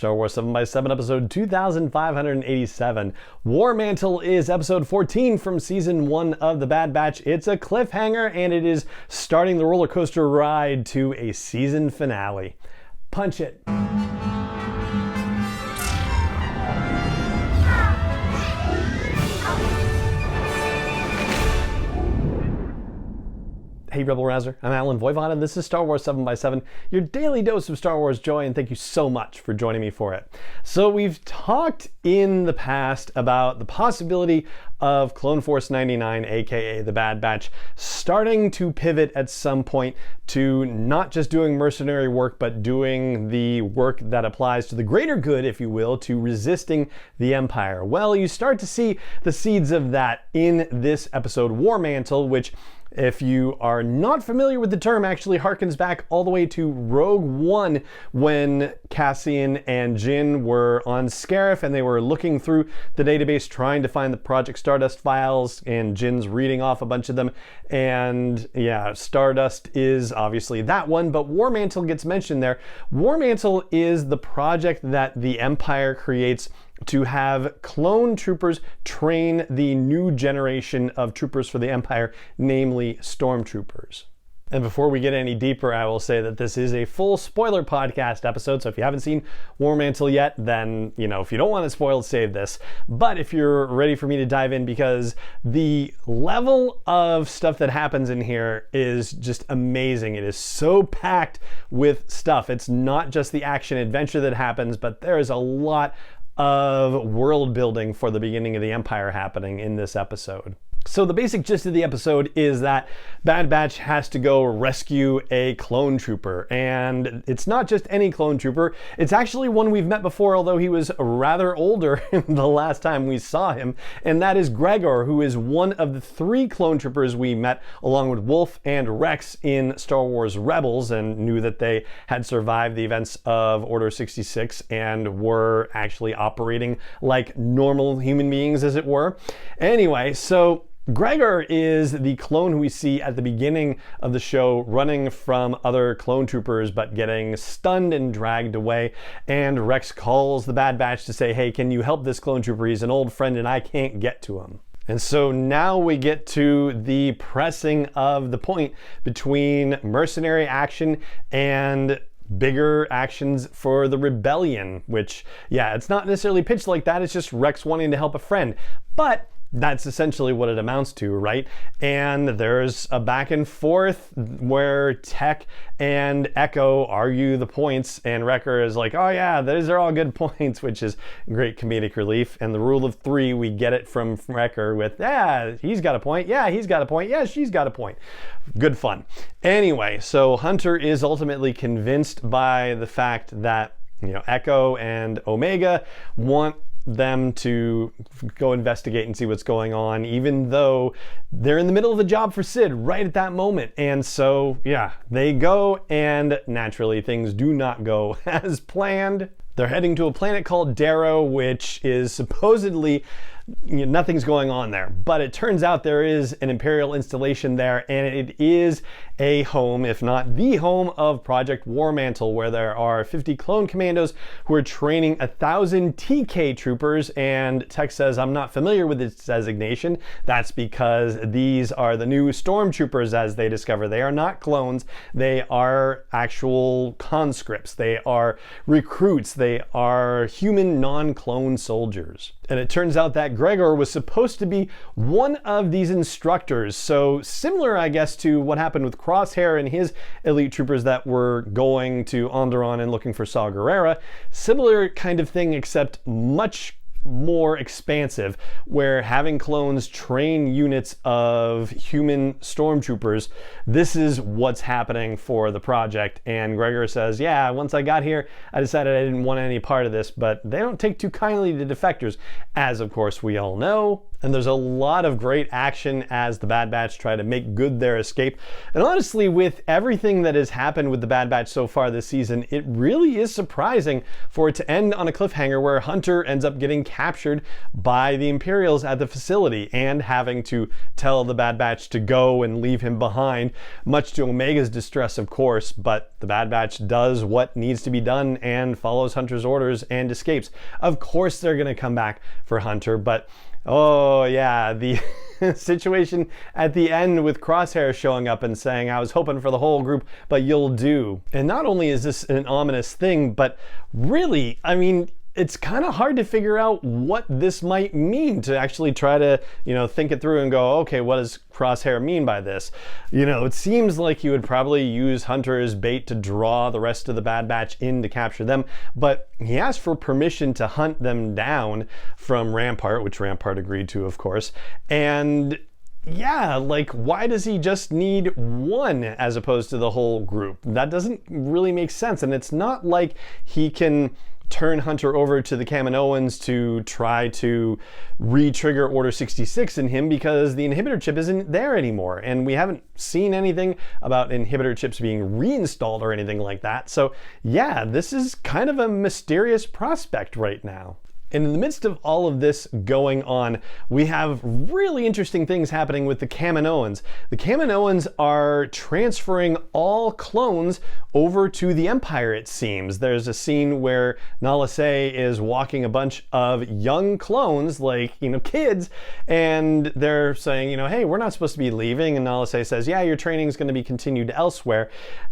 Star Wars 7x7, episode 2587. War-Mantle is episode 14 from season 1 of The Bad Batch. It's a cliffhanger, and it is starting the roller coaster ride to a season finale. Punch it. Hey Rebel Rouser, I'm Alan Voivod, and this is Star Wars 7x7, your daily dose of Star Wars joy, and thank you so much for joining me for it. So we've talked in the past about the possibility of Clone Force 99, aka the Bad Batch, starting to pivot at some point to not just doing mercenary work, but doing the work that applies to the greater good, if you will, to resisting the Empire. Well, you start to see the seeds of that in this episode, War-Mantle, which, if you are not familiar with the term, actually harkens back all the way to Rogue One, when Cassian and Jyn were on Scarif and they were looking through the database trying to find the Project Stardust files, and Jyn's reading off a bunch of them. And yeah, Stardust is obviously that one, but War-Mantle gets mentioned there. War-Mantle is the project that the Empire creates to have clone troopers train the new generation of troopers for the Empire, namely stormtroopers. And before we get any deeper, I will say that this is a full spoiler podcast episode, so if you haven't seen War-Mantle yet, then, if you don't want it spoiled, save this. But if you're ready for me to dive in, because the level of stuff that happens in here is just amazing. It is so packed with stuff. It's not just the action adventure that happens, but there is a lot of world building for the beginning of the Empire happening in this episode. So the basic gist of the episode is that Bad Batch has to go rescue a clone trooper, and it's not just any clone trooper. It's actually one we've met before, although he was rather older the last time we saw him, and that is Gregor, who is one of the 3 clone troopers we met along with Wolf and Rex in Star Wars Rebels, and knew that they had survived the events of Order 66 and were actually operating like normal human beings, as it were. Anyway, so Gregor is the clone who we see at the beginning of the show running from other clone troopers but getting stunned and dragged away, and Rex calls the Bad Batch to say, hey, can you help this clone trooper? He's an old friend and I can't get to him. And so now we get to the pressing of the point between mercenary action and bigger actions for the rebellion, which, yeah, it's not necessarily pitched like that. It's just Rex wanting to help a friend. But that's essentially what it amounts to, right? And there's a back and forth where Tech and Echo argue the points, and Wrecker is like, oh yeah, those are all good points, which is great comedic relief. And the rule of 3, we get it from Wrecker with, yeah, he's got a point, yeah, he's got a point, yeah, she's got a point. Good fun. Anyway, so Hunter is ultimately convinced by the fact that, Echo and Omega want them to go investigate and see what's going on, even though they're in the middle of the job for Sid right at that moment. And so, yeah, they go, and naturally things do not go as planned. They're heading to a planet called Darrow, which is supposedly, nothing's going on there. But it turns out there is an Imperial installation there, and it is a home, if not the home, of Project War-Mantle, where there are 50 clone commandos who are training 1,000 TK troopers. And Tech says, I'm not familiar with this designation. That's because these are the new stormtroopers, as they discover. They are not clones. They are actual conscripts. They are recruits. They are human non-clone soldiers. And it turns out that Gregor was supposed to be one of these instructors. So similar, I guess, to what happened with Crosshair and his elite troopers that were going to Onderon and looking for Saw Gerrera. Similar kind of thing, except much more expansive, where having clones train units of human stormtroopers. This is what's happening for the project. And Gregor says, yeah, once I got here, I decided I didn't want any part of this, but they don't take too kindly to defectors, as of course we all know. And there's a lot of great action as the Bad Batch try to make good their escape. And honestly, with everything that has happened with the Bad Batch so far this season, it really is surprising for it to end on a cliffhanger where Hunter ends up getting captured by the Imperials at the facility and having to tell the Bad Batch to go and leave him behind, much to Omega's distress, of course. But the Bad Batch does what needs to be done and follows Hunter's orders and escapes. Of course, they're going to come back for Hunter, but oh yeah, the situation at the end with Crosshair showing up and saying, I was hoping for the whole group, but you'll do. And not only is this an ominous thing, but really, I mean, it's kind of hard to figure out what this might mean, to actually try to, think it through and go, okay, what does Crosshair mean by this? It seems like he would probably use Hunter as bait to draw the rest of the Bad Batch in to capture them, but he asked for permission to hunt them down from Rampart, which Rampart agreed to, of course. And yeah, like, why does he just need one as opposed to the whole group? That doesn't really make sense. And it's not like he can turn Hunter over to the Kaminoans to try to re-trigger Order 66 in him, because the inhibitor chip isn't there anymore. And we haven't seen anything about inhibitor chips being reinstalled or anything like that. So yeah, this is kind of a mysterious prospect right now. And in the midst of all of this going on, we have really interesting things happening with the Kaminoans. The Kaminoans are transferring all clones over to the Empire, it seems. There's a scene where Nala Se is walking a bunch of young clones, like, kids, and they're saying, hey, we're not supposed to be leaving. And Nala Se says, yeah, your training is going to be continued elsewhere.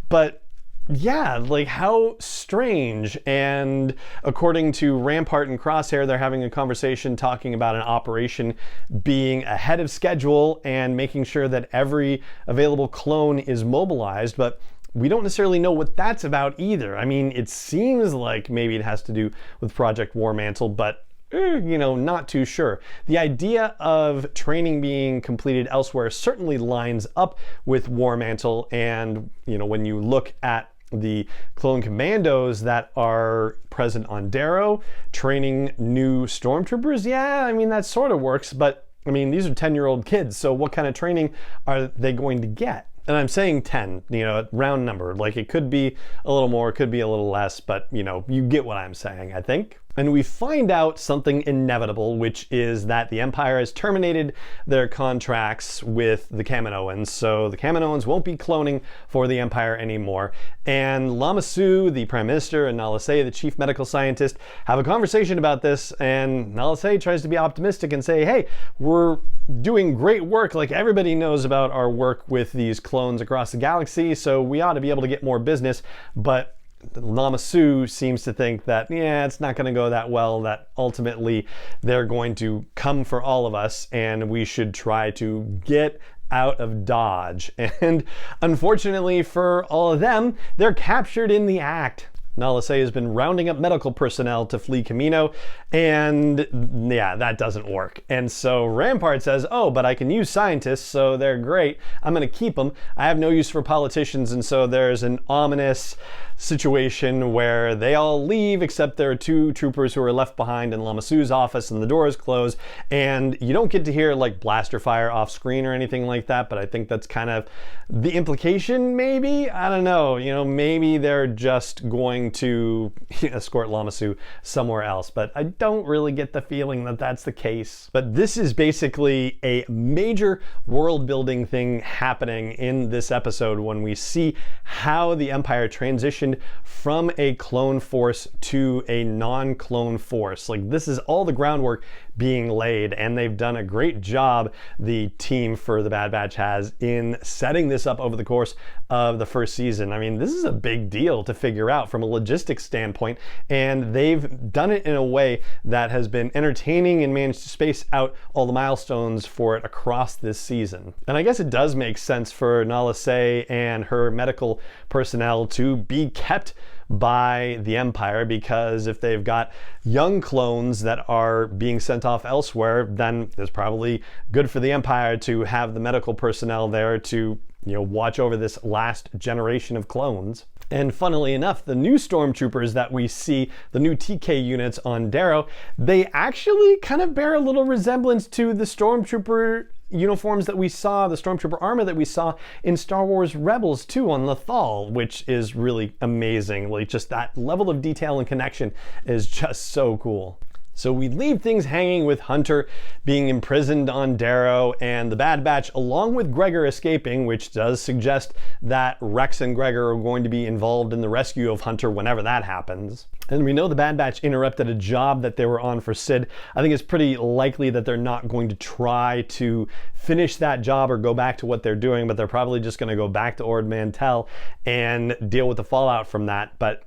But yeah, like, how strange. And according to Rampart and Crosshair, they're having a conversation talking about an operation being ahead of schedule and making sure that every available clone is mobilized, but we don't necessarily know what that's about either. I mean, it seems like maybe it has to do with Project War-Mantle, but not too sure. The idea of training being completed elsewhere certainly lines up with War-Mantle, and when you look at the clone commandos that are present on Darrow training new stormtroopers, yeah, I mean, that sort of works, but I mean, these are 10-year-old kids, so what kind of training are they going to get? And I'm saying 10, round number. Like, it could be a little more, it could be a little less, but you get what I'm saying, I think. And we find out something inevitable, which is that the Empire has terminated their contracts with the Kaminoans, so the Kaminoans won't be cloning for the Empire anymore. And Lama Su, the Prime Minister, and Nala Se, the Chief Medical Scientist, have a conversation about this, and Nala Se tries to be optimistic and say, hey, we're doing great work, like everybody knows about our work with these clones across the galaxy, so we ought to be able to get more business. But Lama Su seems to think that, yeah, it's not going to go that well, that ultimately they're going to come for all of us and we should try to get out of Dodge. And unfortunately for all of them, they're captured in the act. Nala Se has been rounding up medical personnel to flee Kamino, and yeah, that doesn't work. And so Rampart says, oh, but I can use scientists, so they're great. I'm going to keep them. I have no use for politicians, and so there's an ominous situation where they all leave, except there are two troopers who are left behind in Lama Su's office, and the door is closed, and you don't get to hear like blaster fire off screen or anything like that, but I think that's kind of the implication, maybe? I don't know, maybe they're just going to escort Lama Su somewhere else, but I don't really get the feeling that that's the case. But this is basically a major world building thing happening in this episode when we see how the Empire transitioned from a clone force to a non-clone force. Like, this is all the groundwork being laid, and they've done a great job, the team for the Bad Batch has, in setting this up over the course of the first season. I mean, this is a big deal to figure out from a logistics standpoint, and they've done it in a way that has been entertaining and managed to space out all the milestones for it across this season. And I guess it does make sense for Nala Se and her medical personnel to be kept by the Empire, because if they've got young clones that are being sent off elsewhere, then it's probably good for the Empire to have the medical personnel there to, watch over this last generation of clones. And funnily enough, the new stormtroopers that we see, the new TK units on Darrow, they actually kind of bear a little resemblance to the stormtrooper uniforms that we saw, the stormtrooper armor that we saw in Star Wars Rebels 2 on Lothal, which is really amazing. Like, just that level of detail and connection is just so cool. So we leave things hanging with Hunter being imprisoned on Darrow and the Bad Batch, along with Gregor, escaping, which does suggest that Rex and Gregor are going to be involved in the rescue of Hunter whenever that happens. And we know the Bad Batch interrupted a job that they were on for Sid. I think it's pretty likely that they're not going to try to finish that job or go back to what they're doing, but they're probably just going to go back to Ord-Mantell and deal with the fallout from that. But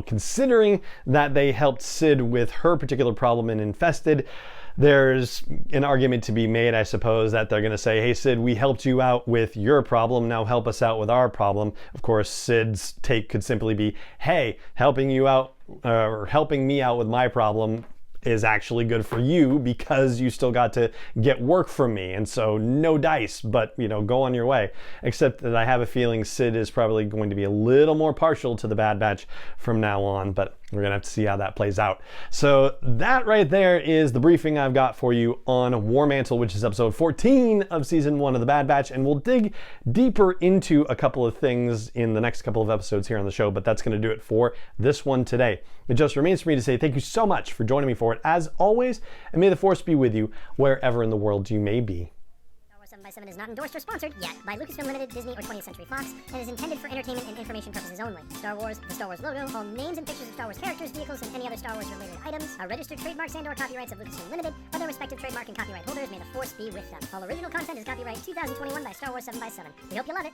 considering that they helped Sid with her particular problem in Infested, there's an argument to be made, I suppose, that they're going to say, hey, Sid, we helped you out with your problem, now help us out with our problem. Of course, Sid's take could simply be, hey, helping you out, or helping me out with my problem is actually good for you because you still got to get work from me, and so no dice, but go on your way. Except that I have a feeling Sid is probably going to be a little more partial to the Bad Batch from now on, but we're gonna have to see how that plays out. So that right there is the briefing I've got for you on War-Mantle, which is episode 14 of season 1 of the Bad Batch, and we'll dig deeper into a couple of things in the next couple of episodes here on the show, but that's gonna do it for this one today. It just remains for me to say thank you so much for joining me for it, as always, and may the Force be with you wherever in the world you may be. 7x7 is not endorsed or sponsored yet by Lucasfilm Limited, Disney, or 20th Century Fox, and is intended for entertainment and information purposes only. Star Wars, the Star Wars logo, all names and pictures of Star Wars characters, vehicles, and any other Star Wars related items are registered trademarks and/or copyrights of Lucasfilm Limited, or their respective trademark and copyright holders. May the Force be with them. All original content is copyright 2021 by Star Wars 7x7. We hope you love it.